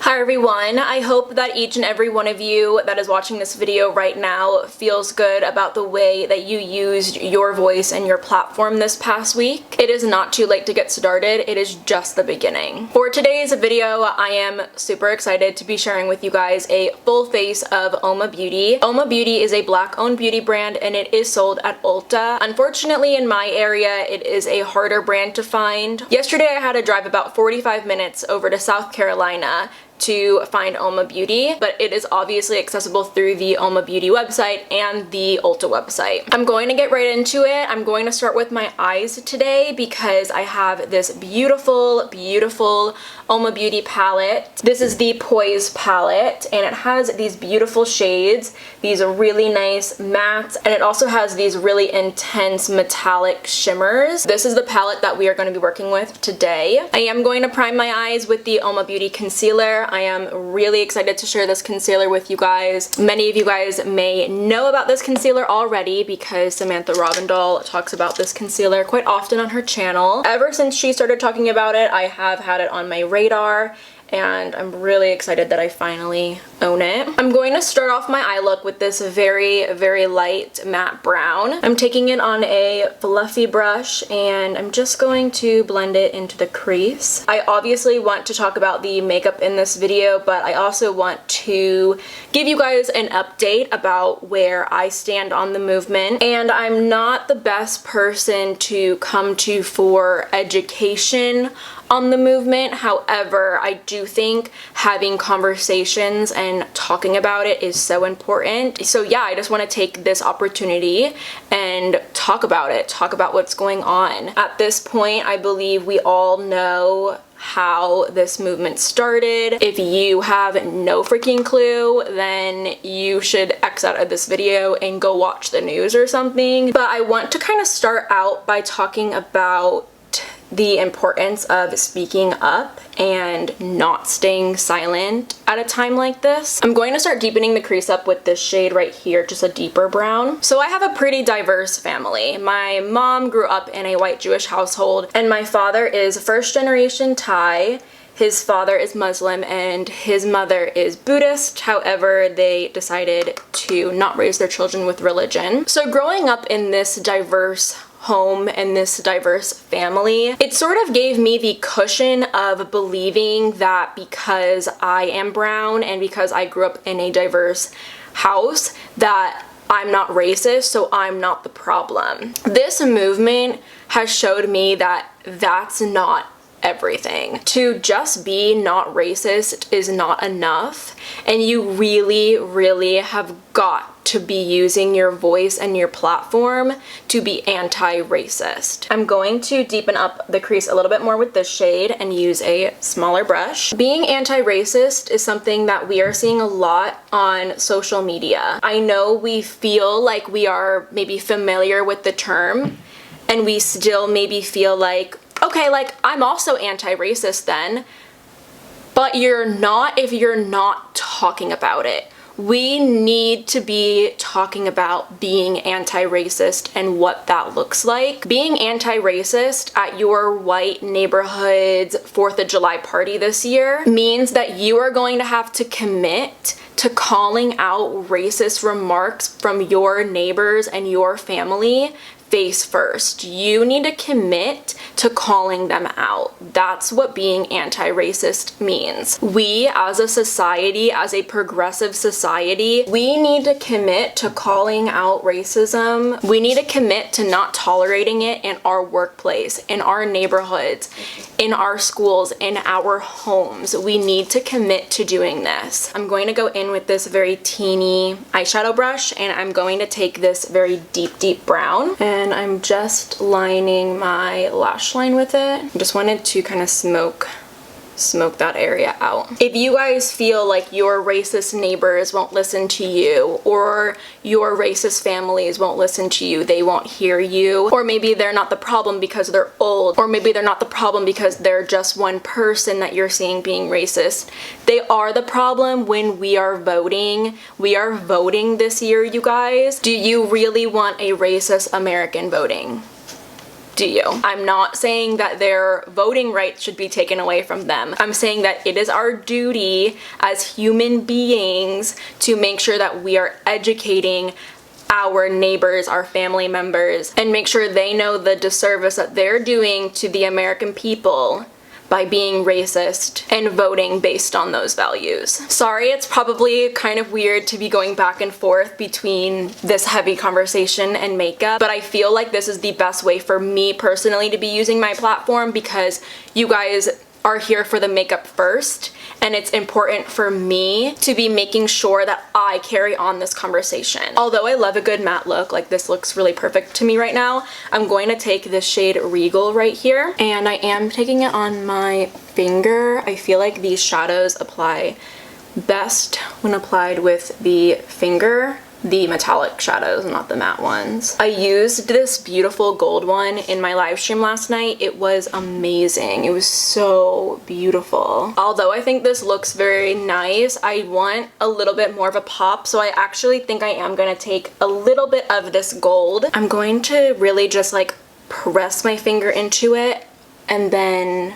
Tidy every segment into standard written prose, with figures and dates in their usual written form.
Hi everyone, I hope that each and every one of you that is watching this video right now feels good about the way that you used your voice and your platform this past week. It is not too late to get started, it is just the beginning. For today's video, I am super excited to be sharing with you guys a full face of Uoma Beauty. Uoma Beauty is a Black-owned beauty brand and it is sold at Ulta. Unfortunately, in my area, it is a harder brand to find. Yesterday, I had to drive about 45 minutes over to South Carolina to find Uoma Beauty, but it is obviously accessible through the Uoma Beauty website and the Ulta website. I'm going to get right into it. I'm going to start with my eyes today because I have this beautiful, beautiful Uoma Beauty palette. This is the Poise palette and it has these beautiful shades, these really nice mattes, and it also has these really intense metallic shimmers. This is the palette that we are going to be working with today. I am going to prime my eyes with the Uoma Beauty concealer. I am really excited to share this concealer with you guys. Many of you guys may know about this concealer already because Samantha Ravindal talks about this concealer quite often on her channel. Ever since she started talking about it, I have had it on my radar and I'm really excited that I finally own it. I'm going to start off my eye look with this very, very light matte brown. I'm taking it on a fluffy brush and I'm just going to blend it into the crease. I obviously want to talk about the makeup in this video, but I also want to give you guys an update about where I stand on the movement. And I'm not the best person to come to for education on the movement. However, I do think having conversations and talking about it is so important. So yeah, I just want to take this opportunity and talk about it, talk about what's going on. At this point, I believe we all know how this movement started. If you have no freaking clue, then you should X out of this video and go watch the news or something. But I want to kind of start out by talking about the importance of speaking up and not staying silent at a time like this. I'm going to start deepening the crease up with this shade right here, just a deeper brown. So I have a pretty diverse family. My mom grew up in a white Jewish household and my father is first generation Thai. His father is Muslim and his mother is Buddhist. However, they decided to not raise their children with religion. So growing up in this diverse home and this diverse family, it sort of gave me the cushion of believing that because I am brown and because I grew up in a diverse house that I'm not racist, so I'm not the problem. This movement has showed me that that's not everything. To just be not racist is not enough, and you really, really have got to be using your voice and your platform to be anti-racist. I'm going to deepen up the crease a little bit more with this shade and use a smaller brush. Being anti-racist is something that we are seeing a lot on social media. I know we feel like we are maybe familiar with the term and we still maybe feel like, okay, like I'm also anti-racist then, but you're not if you're not talking about it. We need to be talking about being anti-racist and what that looks like. Being anti-racist at your white neighborhood's 4th of July party this year means that you are going to have to commit to calling out racist remarks from your neighbors and your family face first. You need to commit to calling them out. That's what being anti-racist means. We as a society, as a progressive society, we need to commit to calling out racism. We need to commit to not tolerating it in our workplace, in our neighborhoods, in our schools, in our homes. We need to commit to doing this. I'm going to go in with this very teeny eyeshadow brush and I'm going to take this very deep, deep brown and I'm just lining my lash line with it. I just wanted to kind of smoke that area out. If you guys feel like your racist neighbors won't listen to you or your racist families won't listen to you, they won't hear you, or maybe they're not the problem because they're old, or maybe they're not the problem because they're just one person that you're seeing being racist, they are the problem when we are voting. We are voting this year, you guys. Do you really want a racist American voting? do you. I'm not saying that their voting rights should be taken away from them. I'm saying that it is our duty as human beings to make sure that we are educating our neighbors, our family members, and make sure they know the disservice that they're doing to the American people by being racist and voting based on those values. Sorry, it's probably kind of weird to be going back and forth between this heavy conversation and makeup, but I feel like this is the best way for me personally to be using my platform because you guys are here for the makeup first, and it's important for me to be making sure that I carry on this conversation. Although I love a good matte look, like this looks really perfect to me right now, I'm going to take this shade Regal right here, and I am taking it on my finger. I feel like these shadows apply best when applied with the finger. The metallic shadows, not the matte ones. I used this beautiful gold one in my live stream last night. It was amazing. It was so beautiful. Although I think this looks very nice, I want a little bit more of a pop, so I actually think I am gonna take a little bit of this gold. I'm going to really just like press my finger into it and then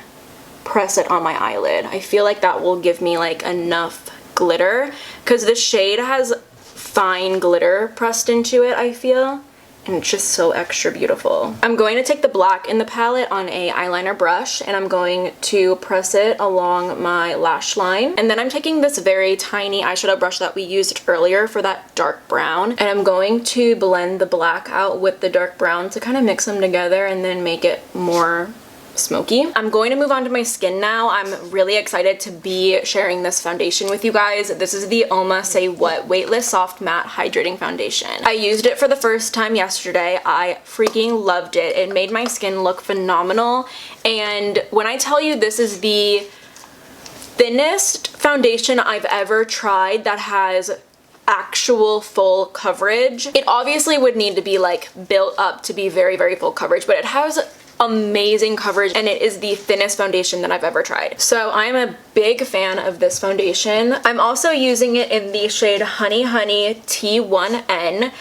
press it on my eyelid. I feel like that will give me like enough glitter because the shade has fine glitter pressed into it, I feel, and it's just so extra beautiful. I'm going to take the black in the palette on a eyeliner brush and I'm going to press it along my lash line, and then I'm taking this very tiny eyeshadow brush that we used earlier for that dark brown, and I'm going to blend the black out with the dark brown to kind of mix them together and then make it more smoky. I'm going to move on to my skin now. I'm really excited to be sharing this foundation with you guys. This is the Uoma Say What Weightless Soft Matte Hydrating Foundation. I used it for the first time yesterday. I freaking loved it. It made my skin look phenomenal, and when I tell you this is the thinnest foundation I've ever tried that has actual full coverage. It obviously would need to be like built up to be very, very full coverage, but it has amazing coverage and it is the thinnest foundation that I've ever tried. So I'm a big fan of this foundation. I'm also using it in the shade Honey Honey T1N.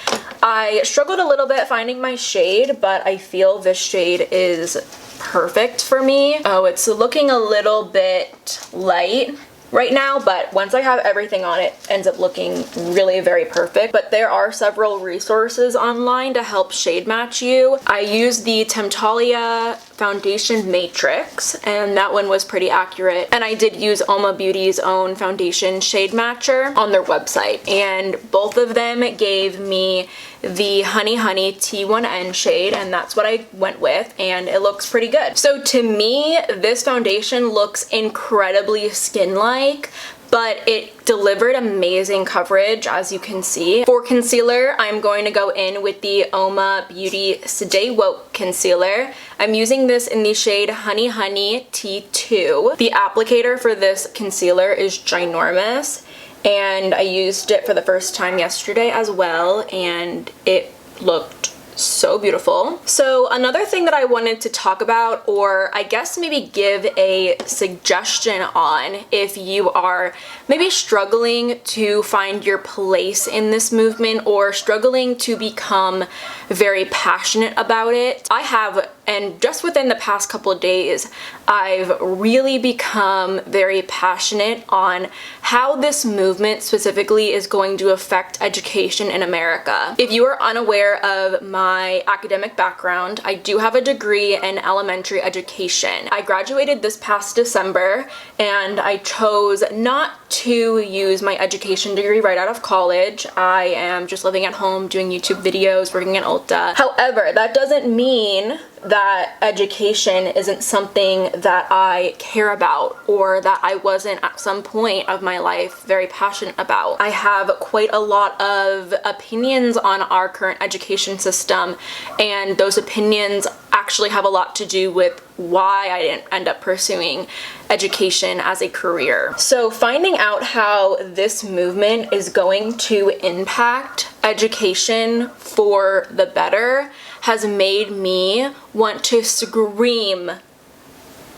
I struggled a little bit finding my shade, but I feel this shade is perfect for me. Oh, it's looking a little bit light right now, but once I have everything on, it ends up looking really very perfect. But there are several resources online to help shade match you. I used the Temptalia foundation matrix and that one was pretty accurate, and I did use Uoma Beauty's own foundation shade matcher on their website, and both of them gave me the Honey Honey T1N shade, and that's what I went with, and it looks pretty good. So to me, this foundation looks incredibly skin-like, but it delivered amazing coverage, as you can see. For concealer, I'm going to go in with the Uoma Beauty Stay Woke Concealer. I'm using this in the shade Honey Honey T2. The applicator for this concealer is ginormous, and I used it for the first time yesterday as well, and it looked so beautiful. So another thing that I wanted to talk about, or I guess maybe give a suggestion on, if you are maybe struggling to find your place in this movement or struggling to become very passionate about it. I have, and just within the past couple of days, I've really become very passionate on how this movement specifically is going to affect education in America. If you are unaware of my academic background, I do have a degree in elementary education. I graduated this past December, and I chose not to use my education degree right out of college. I am just living at home, doing YouTube videos, working at Ulta. However, that doesn't mean that education isn't something that I care about or that I wasn't at some point of my life very passionate about. I have quite a lot of opinions on our current education system, and those opinions actually have a lot to do with why I didn't end up pursuing education as a career. So finding out how this movement is going to impact education for the better has made me want to scream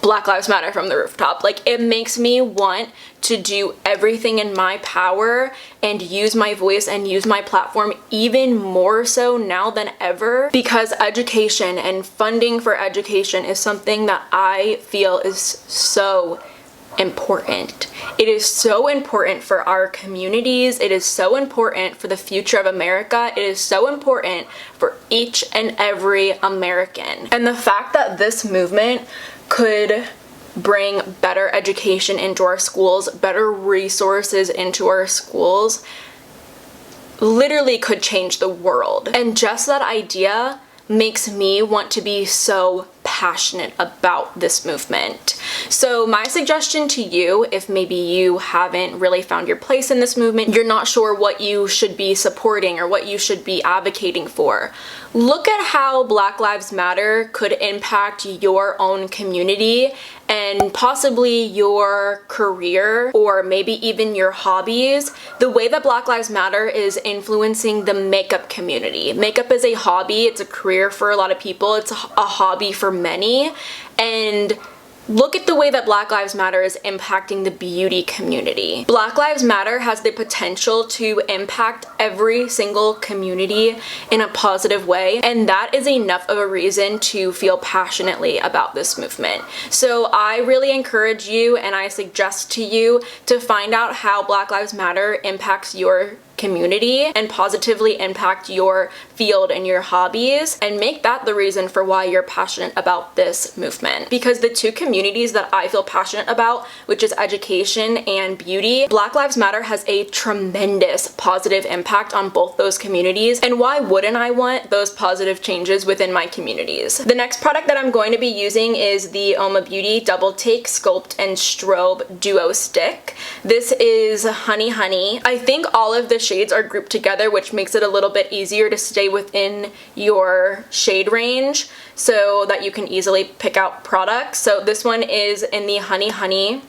Black Lives Matter from the rooftop. Like, it makes me want to do everything in my power and use my voice and use my platform even more so now than ever, because education and funding for education is something that I feel is so important. It is so important for our communities. It is so important for the future of America. It is so important for each and every American. And the fact that this movement could bring better education into our schools, better resources into our schools, literally could change the world. And just that idea makes me want to be so passionate about this movement. So my suggestion to you, if maybe you haven't really found your place in this movement, you're not sure what you should be supporting or what you should be advocating for, look at how Black Lives Matter could impact your own community and possibly your career or maybe even your hobbies. The way that Black Lives Matter is influencing the makeup community. Makeup is a hobby, it's a career for a lot of people, it's a hobby for many, and look at the way that Black Lives Matter is impacting the beauty community. Black Lives Matter has the potential to impact every single community in a positive way, and that is enough of a reason to feel passionately about this movement. So I really encourage you and I suggest to you to find out how Black Lives Matter impacts your community and positively impact your field and your hobbies, and make that the reason for why you're passionate about this movement. Because the two communities that I feel passionate about, which is education and beauty, Black Lives Matter has a tremendous positive impact on both those communities, and why wouldn't I want those positive changes within my communities? The next product that I'm going to be using is the Uoma Beauty Double Take Sculpt and Strobe Duo Stick. This is Honey. I think all of the shades are grouped together, which makes it a little bit easier to stay within your shade range so that you can easily pick out products. So this one is in the Honey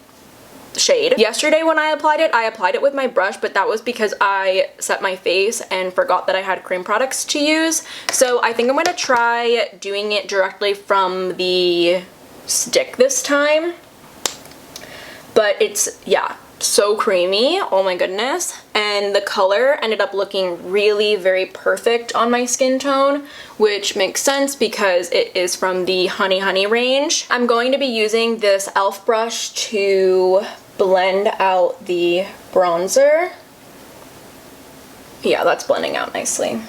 shade. Yesterday when I applied it with my brush, but that was because I set my face and forgot that I had cream products to use. So I think I'm going to try doing it directly from the stick this time. But it's, yeah, so creamy, oh my goodness, and the color ended up looking really very perfect on my skin tone, which makes sense because it is from the Honey range. I'm going to be using this e.l.f. brush to blend out the bronzer. Yeah, that's blending out nicely.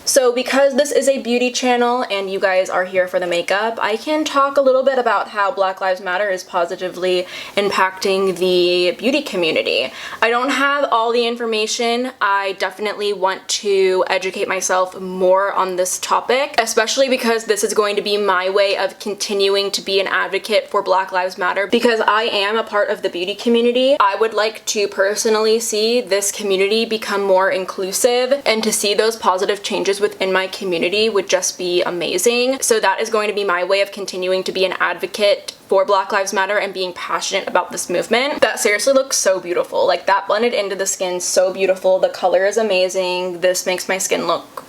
So because this is a beauty channel and you guys are here for the makeup, I can talk a little bit about how Black Lives Matter is positively impacting the beauty community. I don't have all the information. I definitely want to educate myself more on this topic, especially because this is going to be my way of continuing to be an advocate for Black Lives Matter, because I am a part of the beauty community. I would like to personally see this community become more inclusive, and to see those positive changes within my community would just be amazing. So that is going to be my way of continuing to be an advocate for Black Lives Matter and being passionate about this movement. That seriously looks so beautiful. Like, that blended into the skin so beautiful. The color is amazing. This makes my skin look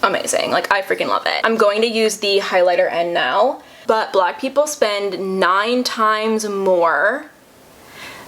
amazing. Like, I freaking love it. I'm going to use the highlighter end now, but Black people spend 9 times more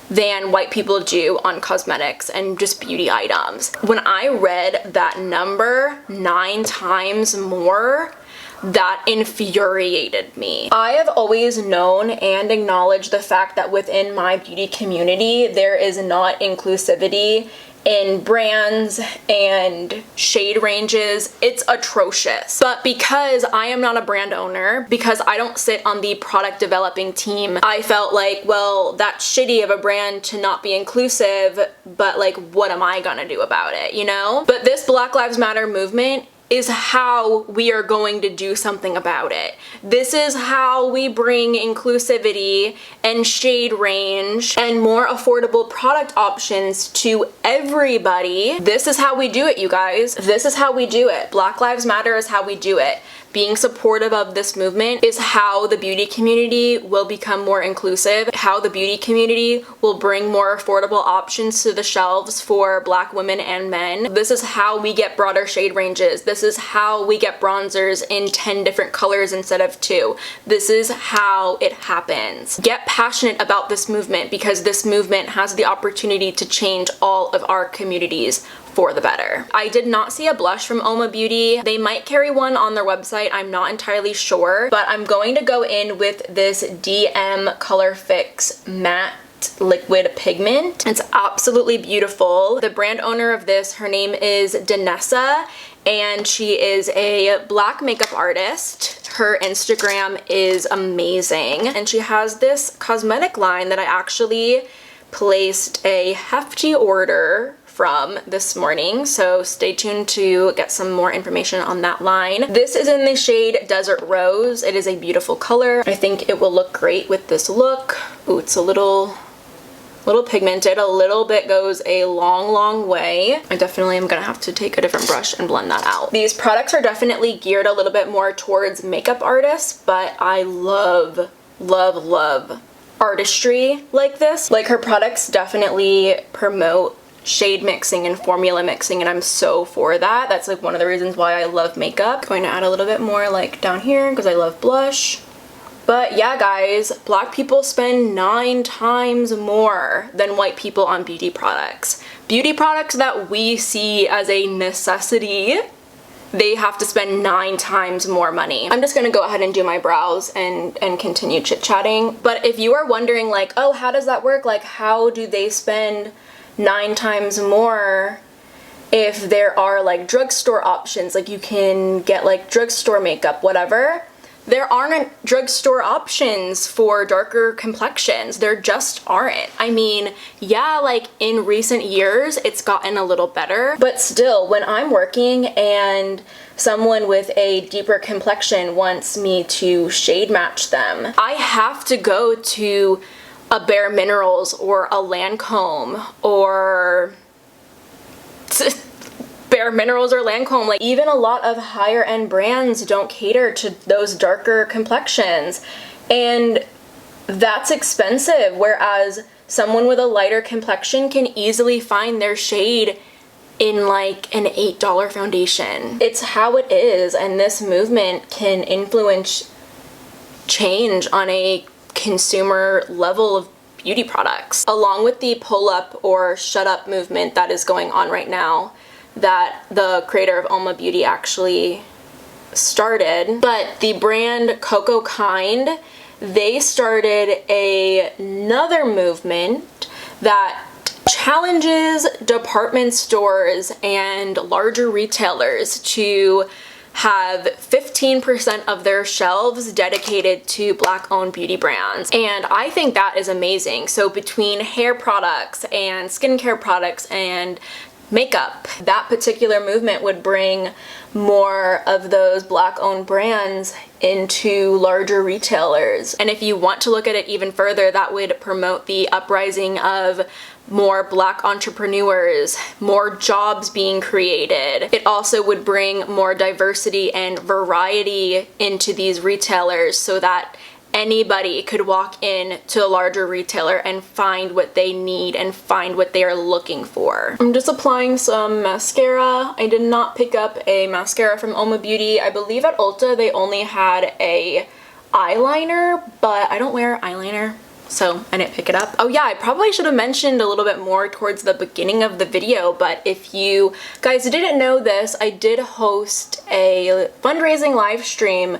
than white people do on cosmetics and just beauty items. When I read that number, 9 times more, that infuriated me. I have always known and acknowledged the fact that within my beauty community, there is not inclusivity in brands and shade ranges. It's atrocious. But because I am not a brand owner, because I don't sit on the product developing team, I felt like, well, that's shitty of a brand to not be inclusive, but like, what am I gonna do about it, you know? But this Black Lives Matter movement is how we are going to do something about it. This is how we bring inclusivity and shade range and more affordable product options to everybody. This is how we do it, you guys. This is how we do it. Black Lives Matter is how we do it. being supportive of this movement is how the beauty community will become more inclusive, how the beauty community will bring more affordable options to the shelves for Black women and men. This is how we get broader shade ranges. This is how we get bronzers in 10 different colors instead of 2. This is how it happens. Get passionate about this movement, because this movement has the opportunity to change all of our communities for the better. I did not see a blush from Uoma Beauty. They might carry one on their website, I'm not entirely sure, but I'm going to go in with this DM Color Fix Matte liquid pigment. It's absolutely beautiful. The brand owner of this, her name is Danessa, and she is a Black makeup artist. Her Instagram is amazing, and she has this cosmetic line that I actually placed a hefty order from this morning, so stay tuned to get some more information on that line. This is in the shade Desert Rose. It is a beautiful color. I think it will look great with this look. Ooh, it's a little pigmented. A little bit goes a long way. I definitely am gonna have to take a different brush and blend that out. These products are definitely geared a little bit more towards makeup artists, but I love artistry like this. Like, her products definitely promote shade mixing and formula mixing, and I'm so for that. That's like one of the reasons why I love makeup. Going to add a little bit more like down here because I love blush. But yeah, guys, Black people spend 9 times more than white people on beauty products. Beauty products that we see as a necessity, they have to spend 9 times more money. I'm just gonna go ahead and do my brows and continue chit-chatting. But if you are wondering like, oh, how does that work? Like, how do they spend 9 times more if there are like drugstore options? Like, you can get like drugstore makeup, whatever. There aren't drugstore options for darker complexions. There just aren't. I mean, yeah, like in recent years, it's gotten a little better, but still, when I'm working and someone with a deeper complexion wants me to shade match them, I have to go to a Bare Minerals or a Lancome or Bare Minerals or Lancome. Like, even a lot of higher end brands don't cater to those darker complexions, and that's expensive, whereas someone with a lighter complexion can easily find their shade in like an $8 foundation. It's how it is, and this movement can influence change on a consumer level of beauty products, along with the pull up or shut up movement that is going on right now, that the creator of Uoma Beauty actually started. But the brand Coco Kind, they started another movement that challenges department stores and larger retailers to have 15% of their shelves dedicated to Black owned beauty brands. And I think that is amazing. So between hair products and skincare products and makeup, that particular movement would bring more of those Black owned brands into larger retailers. And if you want to look at it even further, that would promote the uprising of more Black entrepreneurs, more jobs being created. It also would bring more diversity and variety into these retailers so that anybody could walk in to a larger retailer and find what they need and find what they are looking for. I'm just applying some mascara. I did not pick up a mascara from Uoma Beauty. I believe at Ulta they only had a eyeliner, but I don't wear eyeliner, so I didn't pick it up. Oh yeah, I probably should have mentioned a little bit more towards the beginning of the video, but if you guys didn't know this, I did host a fundraising live stream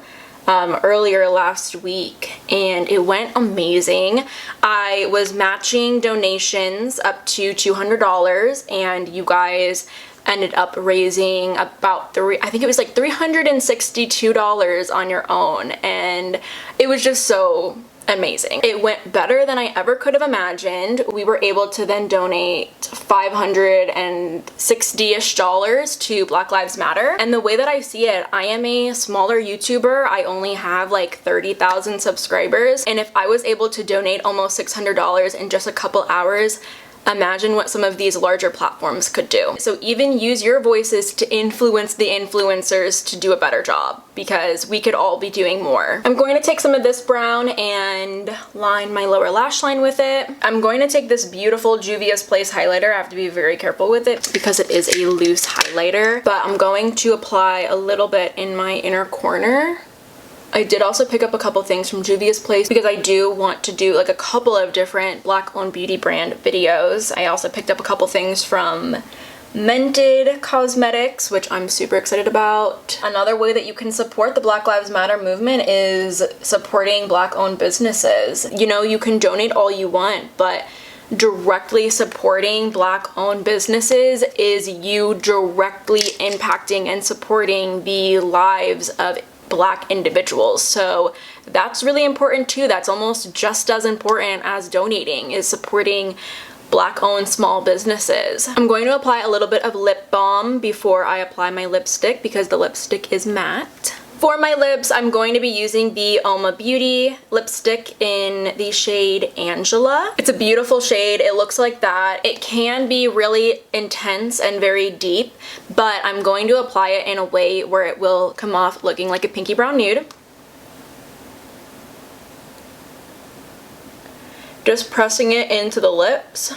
earlier last week, and it went amazing. I was matching donations up to $200, and you guys ended up raising about I think it was like $362 on your own, and it was just so amazing. It went better than I ever could have imagined. We were able to then donate $560-ish to Black Lives Matter. And the way that I see it, I am a smaller YouTuber. I only have like 30,000 subscribers. And if I was able to donate almost $600 in just a couple hours, imagine what some of these larger platforms could do. So even use your voices to influence the influencers to do a better job, because we could all be doing more. I'm going to take some of this brown and line my lower lash line with it. I'm going to take this beautiful Juvia's Place highlighter. I have to be very careful with it because it is a loose highlighter, but I'm going to apply a little bit in my inner corner. I did also pick up a couple things from Juvia's Place because I do want to do like a couple of different Black-owned beauty brand videos. I also picked up a couple things from Mented Cosmetics, which I'm super excited about. Another way that you can support the Black Lives Matter movement is supporting Black-owned businesses. You know, you can donate all you want, but directly supporting Black-owned businesses is you directly impacting and supporting the lives of Black individuals. So that's really important too. That's almost just as important as donating, is supporting Black-owned small businesses. I'm going to apply a little bit of lip balm before I apply my lipstick because the lipstick is matte. For my lips, I'm going to be using the Uoma Beauty lipstick in the shade Angela. It's a beautiful shade. It looks like that. It can be really intense and very deep, but I'm going to apply it in a way where it will come off looking like a pinky brown nude. Just pressing it into the lips.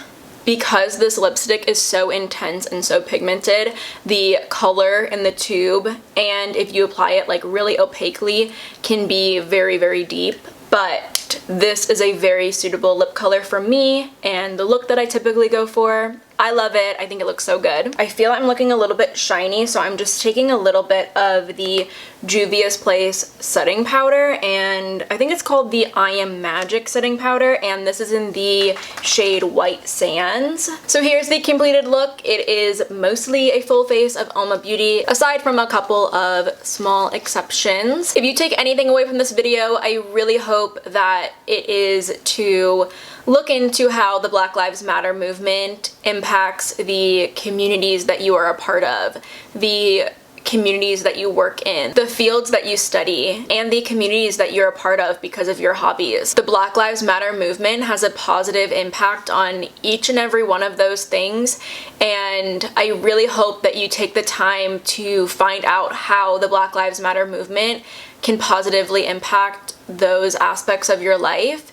Because this lipstick is so intense and so pigmented, the color in the tube, and if you apply it like really opaquely, can be very, very deep. But this is a very suitable lip color for me and the look that I typically go for. I love it. I think it looks so good. I feel I'm looking a little bit shiny, so I'm just taking a little bit of the Juvia's Place setting powder, and I think it's called the I Am Magic setting powder, and this is in the shade White Sands. So here's the completed look. It is mostly a full face of Uoma Beauty, aside from a couple of small exceptions. If you take anything away from this video, I really hope that it is to look into how the Black Lives Matter movement impacts the communities that you are a part of, the communities that you work in, the fields that you study, and the communities that you're a part of because of your hobbies. The Black Lives Matter movement has a positive impact on each and every one of those things, and I really hope that you take the time to find out how the Black Lives Matter movement can positively impact those aspects of your life,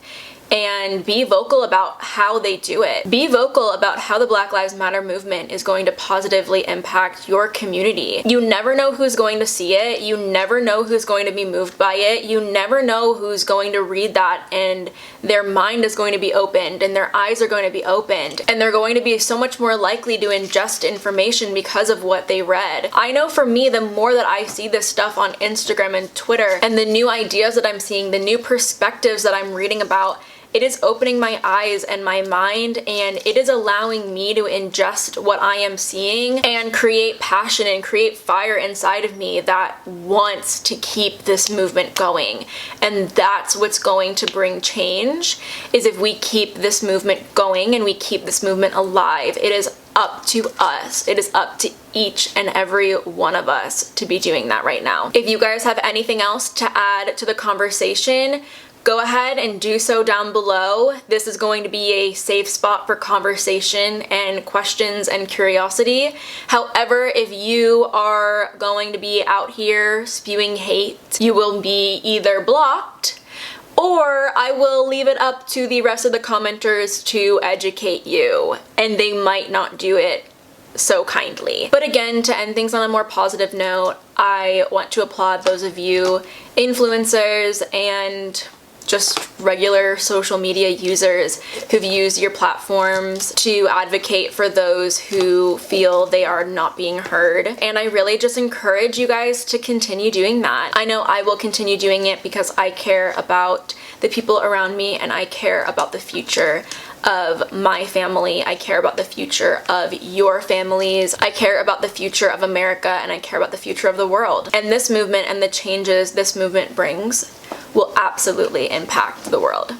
and be vocal about how they do it. Be vocal about how the Black Lives Matter movement is going to positively impact your community. You never know who's going to see it. You never know who's going to be moved by it. You never know who's going to read that and their mind is going to be opened and their eyes are going to be opened and they're going to be so much more likely to ingest information because of what they read. I know for me, the more that I see this stuff on Instagram and Twitter and the new ideas that I'm seeing, the new perspectives that I'm reading about, it is opening my eyes and my mind, and it is allowing me to ingest what I am seeing and create passion and create fire inside of me that wants to keep this movement going. And that's what's going to bring change, is if we keep this movement going and we keep this movement alive. It is up to us. It is up to each and every one of us to be doing that right now. If you guys have anything else to add to the conversation, go ahead and do so down below. This is going to be a safe spot for conversation and questions and curiosity. However, if you are going to be out here spewing hate, you will be either blocked or I will leave it up to the rest of the commenters to educate you, and they might not do it so kindly. But again, to end things on a more positive note, I want to applaud those of you influencers and just regular social media users who've used your platforms to advocate for those who feel they are not being heard. And I really just encourage you guys to continue doing that. I know I will continue doing it because I care about the people around me and I care about the future of my family. I care about the future of your families. I care about the future of America, and I care about the future of the world. And this movement and the changes this movement brings will absolutely impact the world.